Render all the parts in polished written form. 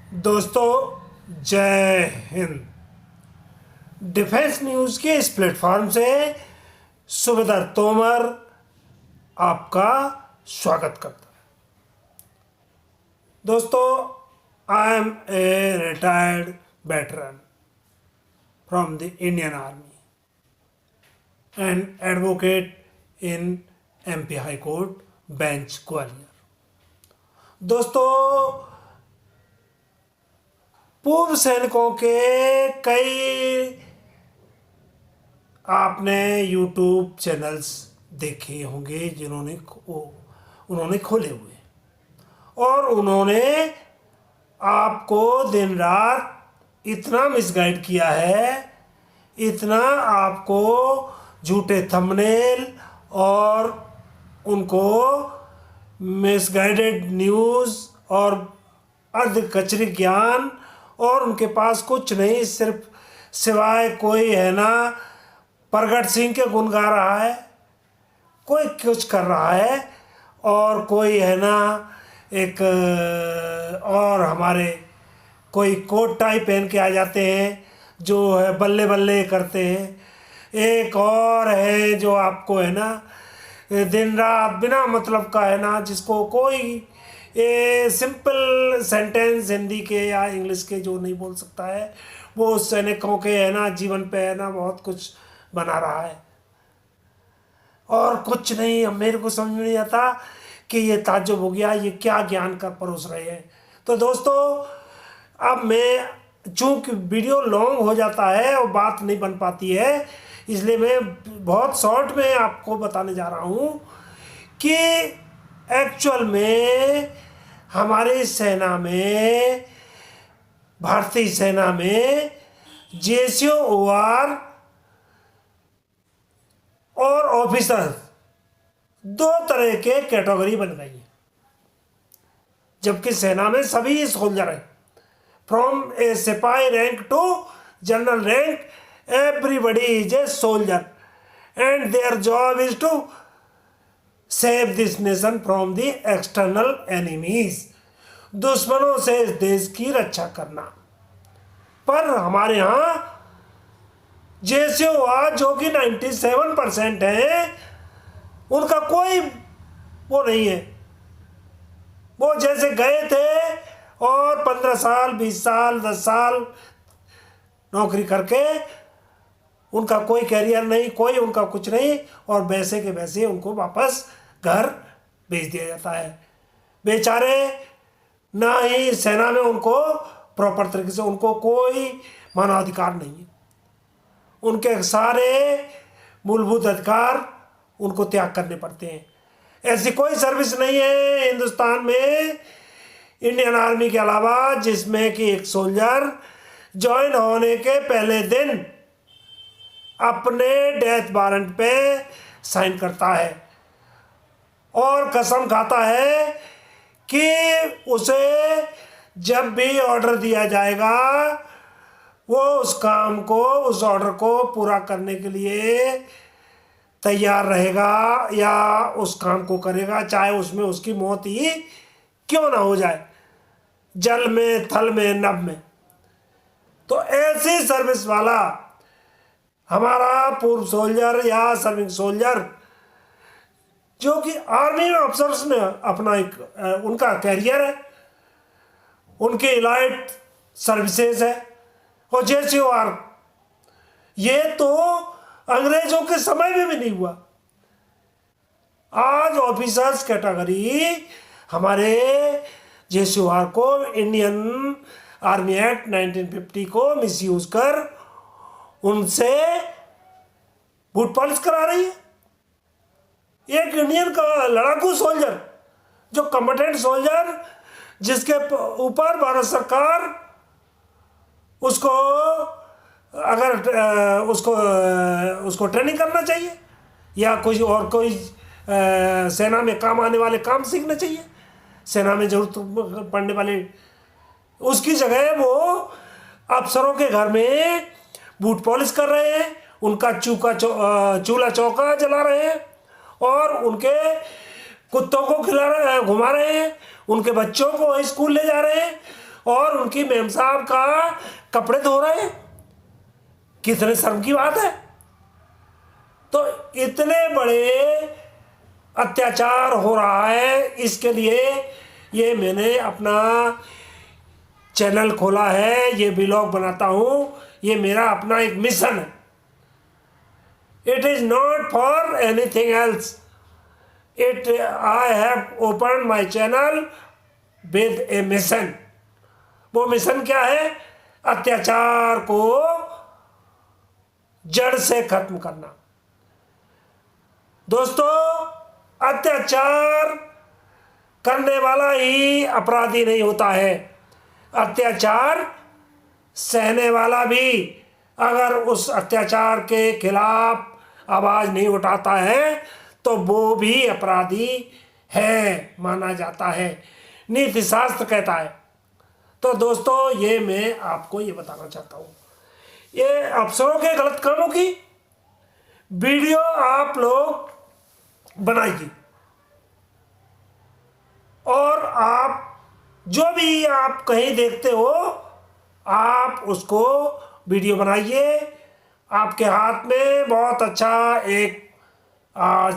दोस्तों जय Hind. Defence news के इस प्लेटफॉर्म से सुबेदार तोमर आपका स्वागत करता है। दोस्तों, I am a retired veteran from the Indian army and advocate in MP high court bench Gwalior. दोस्तों, पूर्व सैनिकों के कई आपने यूट्यूब चैनल्स देखे होंगे जिन्होंने उन्होंने खोले हुए और उन्होंने आपको दिन रात इतना मिसगाइड किया है, इतना आपको झूठे थंबनेल और उनको मिसगाइडेड न्यूज़ और अर्ध कचरी ज्ञान और उनके पास कुछ नहीं, सिर्फ सिवाय कोई है ना प्रगट सिंह के गुण गा रहा है, कोई कुछ कर रहा है और कोई है ना एक और हमारे कोई कोट टाई पहन के आ जाते हैं जो है बल्ले बल्ले करते हैं, एक और है जो आपको है ना दिन रात बिना मतलब का है ना जिसको कोई सिंपल सेंटेंस हिंदी के या इंग्लिश के जो नहीं बोल सकता है वो उस सैनिकों के है ना जीवन पे है ना बहुत कुछ बना रहा है और कुछ नहीं। अब मेरे को समझ में नहीं आता कि ये ताज्जुब हो गया, ये क्या ज्ञान का परोस रहे हैं। तो दोस्तों, अब मैं चूँकि वीडियो लॉन्ग हो जाता है और बात नहीं बन पाती है, इसलिए मैं बहुत शॉर्ट में आपको बताने जा रहा हूँ कि एक्चुअल में हमारी सेना में, भारतीय सेना में JCOR और ऑफिसर दो तरह के कैटेगरी बन गई है, जबकि सेना में सभी सोल्जर हैं। फ्रॉम ए सिपाही rank to general rank, everybody is a soldier and their job is to save this nation from the external enemies, दुश्मनों से इस देश की रक्षा करना। पर हमारे यहाँ JCOR जो कि 97% है, उनका कोई वो नहीं है। वो जैसे गए थे और 15 साल 20 साल 10 साल नौकरी करके उनका कोई कैरियर नहीं, कोई उनका कुछ नहीं, और वैसे के वैसे उनको वापस घर भेज दिया जाता है। बेचारे ना ही सेना में उनको प्रॉपर तरीके से उनको कोई मानवाधिकार नहीं है, उनके सारे मूलभूत अधिकार उनको त्याग करने पड़ते हैं। ऐसी कोई सर्विस नहीं है हिंदुस्तान में इंडियन आर्मी के अलावा जिसमें कि एक सोल्जर ज्वाइन होने के पहले दिन अपने डेथ वारंट पे साइन करता है और कसम खाता है कि उसे जब भी ऑर्डर दिया जाएगा वो उस काम को, उस ऑर्डर को पूरा करने के लिए तैयार रहेगा या उस काम को करेगा, चाहे उसमें उसकी मौत ही क्यों ना हो जाए, जल में, थल में, नभ में। तो ऐसी सर्विस वाला हमारा पूर्व सोल्जर या सर्विंग सोल्जर जो कि आर्मी ऑफिसर्स में अपना एक उनका कैरियर है, उनके इलाइट सर्विसेज है, और JCOR ये तो अंग्रेजों के समय में भी नहीं हुआ। आज ऑफिसर्स कैटेगरी हमारे JCOR को इंडियन आर्मी एक्ट 1950 को मिसयूज कर उनसे बूट पॉलिश करा रही है। एक इंडियन का लड़ाकू सोल्जर, जो कम्बटेंट सोल्जर, जिसके ऊपर भारत सरकार उसको अगर उसको ट्रेनिंग करना चाहिए या कोई और कोई सेना में काम आने वाले काम सीखना चाहिए, सेना में जरूरत पड़ने वाले, उसकी जगह वो अफसरों के घर में बूट पॉलिश कर रहे हैं, उनका चूल्हा चौका जला रहे हैं और उनके कुत्तों को घुमा रहे हैं, उनके बच्चों को स्कूल ले जा रहे हैं और उनकी मेम साहब का कपड़े धो रहे हैं। कितने शर्म की बात है। तो इतने बड़े अत्याचार हो रहा है, इसके लिए ये मैंने अपना चैनल खोला है, ये ब्लॉग बनाता हूँ, ये मेरा अपना एक मिशन है। It is not for anything else. I have opened my channel with a mission। वो मिशन क्या है? अत्याचार को जड़ से खत्म करना। दोस्तों, अत्याचार करने वाला ही अपराधी नहीं होता है, अत्याचार सहने वाला भी अगर उस अत्याचार के खिलाफ आवाज़ नहीं उठाता है तो वो भी अपराधी है माना जाता है, नीति शास्त्र कहता है। तो दोस्तों, ये मैं आपको ये बताना चाहता हूँ, ये अफसरों के गलत कामों की वीडियो आप लोग बनाइए, और आप जो भी आप कहीं देखते हो आप उसको वीडियो बनाइए। आपके हाथ में बहुत अच्छा एक आज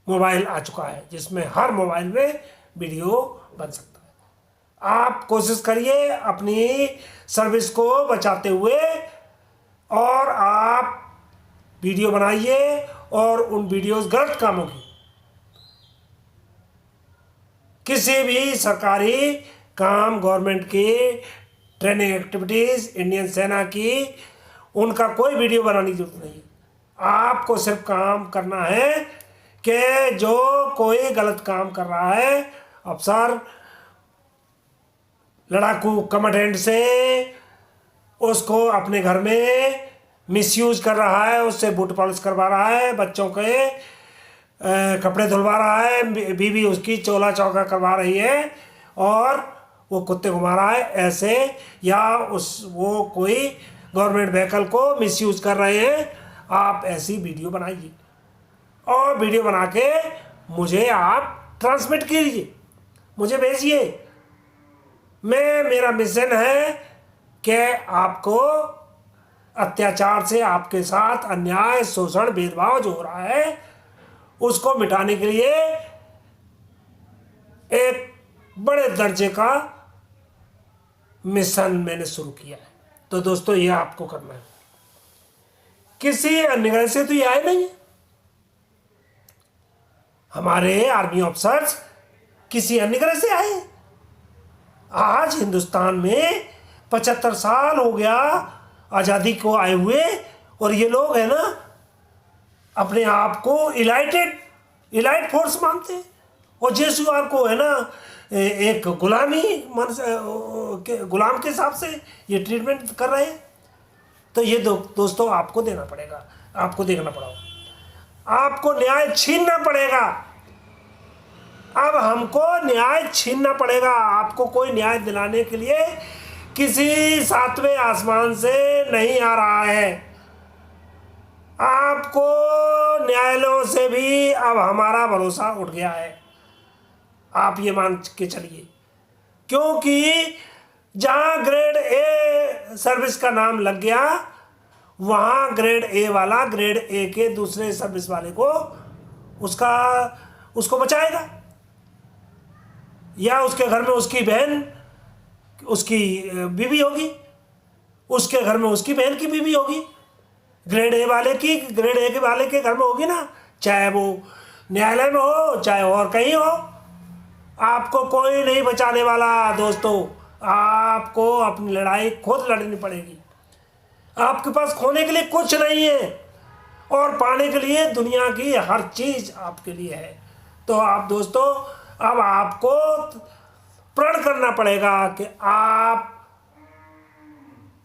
मोबाइल आ चुका है जिसमें हर मोबाइल में वीडियो बन सकता है। आप कोशिश करिए अपनी सर्विस को बचाते हुए, और आप वीडियो बनाइए, और उन वीडियोस गलत कामों की, किसी भी सरकारी काम, गवर्नमेंट की ट्रेनिंग एक्टिविटीज़, इंडियन सेना की, उनका कोई वीडियो बनाने की जरूरत नहीं। आपको सिर्फ काम करना है कि जो कोई गलत काम कर रहा है, अफसर लड़ाकू कमांडेंट से उसको अपने घर में मिसयूज कर रहा है, उससे बूट पॉलिश करवा रहा है, बच्चों के कपड़े धुलवा रहा है, बीवी उसकी चोला चौका करवा रही है, और वो कुत्ते घुमा रहा है ऐसे, या वो कोई गवर्नमेंट व्हीकल को मिसयूज कर रहे हैं, आप ऐसी वीडियो बनाइए और वीडियो बना के मुझे आप ट्रांसमिट कीजिए, मुझे भेजिए। मेरा मिशन है कि आपको अत्याचार से, आपके साथ अन्याय, शोषण, भेदभाव जो हो रहा है उसको मिटाने के लिए एक बड़े दर्जे का मिशन मैंने शुरू किया है। तो दोस्तों, ये आपको करना है, किसी अन्य ग्रह से तो ये आए नहीं है। हमारे आर्मी ऑफिसर्स किसी अन्य ग्रह से आए। आज हिंदुस्तान में 75 साल हो गया आज़ादी को आए हुए, और ये लोग है ना अपने आप को इलाइट फोर्स मानते हैं, और जेएसयूआर को है ना एक गुलाम के हिसाब से ये ट्रीटमेंट कर रहे हैं। तो ये दोस्तों आपको देना पड़ेगा, आपको देखना पड़ेगा, आपको न्याय छीनना पड़ेगा। अब हमको न्याय छीनना पड़ेगा। आपको कोई न्याय दिलाने के लिए किसी सातवें आसमान से नहीं आ रहा है। आपको न्यायालयों से भी अब हमारा भरोसा उठ गया है, आप ये मान के चलिए, क्योंकि जहाँ ग्रेड ए सर्विस का नाम लग गया वहाँ ग्रेड ए वाला ग्रेड ए के दूसरे सर्विस वाले को उसको बचाएगा, या उसके घर में उसकी बहन, उसकी बीवी होगी, उसके घर में उसकी बहन की बीवी होगी, ग्रेड ए वाले के घर में होगी ना, चाहे वो न्यायालय में हो चाहे और कहीं हो। आपको कोई नहीं बचाने वाला दोस्तों, आपको अपनी लड़ाई खुद लड़नी पड़ेगी। आपके पास खोने के लिए कुछ नहीं है, और पाने के लिए दुनिया की हर चीज़ आपके लिए है। तो आप दोस्तों, अब आपको प्रण करना पड़ेगा कि आप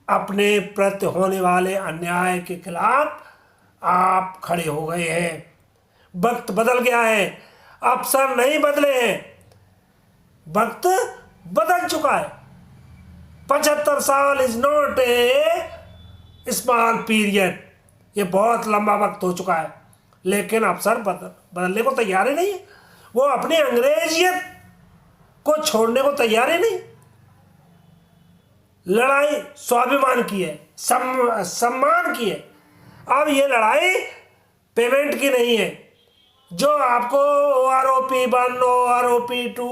अपने प्रति होने वाले अन्याय के खिलाफ आप खड़े हो गए हैं। वक्त बदल गया है, अफसर नहीं बदले हैं, वक्त बदल चुका है। 75 साल is not a small period, ये बहुत लंबा वक्त हो चुका है, लेकिन अफसर बदलने को तैयार ही नहीं है। वो अपनी अंग्रेजियत को छोड़ने को तैयार ही नहीं। लड़ाई स्वाभिमान की है, सम्मान की है। अब ये लड़ाई पेमेंट की नहीं है। जो आपको OROP1, OROP2,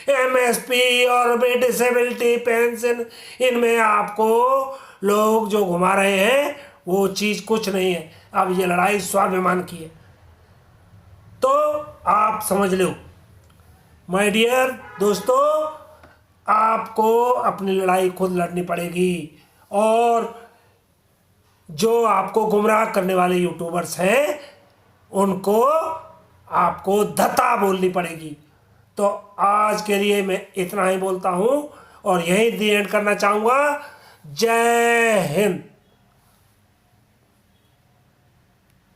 MSP और डिसेबिलिटी पेंशन, इनमें आपको लोग जो घुमा रहे हैं वो चीज़ कुछ नहीं है। अब ये लड़ाई स्वाभिमान की है। तो आप समझ लो माय डियर दोस्तों, आपको अपनी लड़ाई खुद लड़नी पड़ेगी। और जो आपको गुमराह करने वाले यूट्यूबर्स हैं उनको आपको धता बोलनी पड़ेगी। तो आज के लिए मैं इतना ही बोलता हूँ और यही दी एंड करना चाहूँगा। जय हिंद।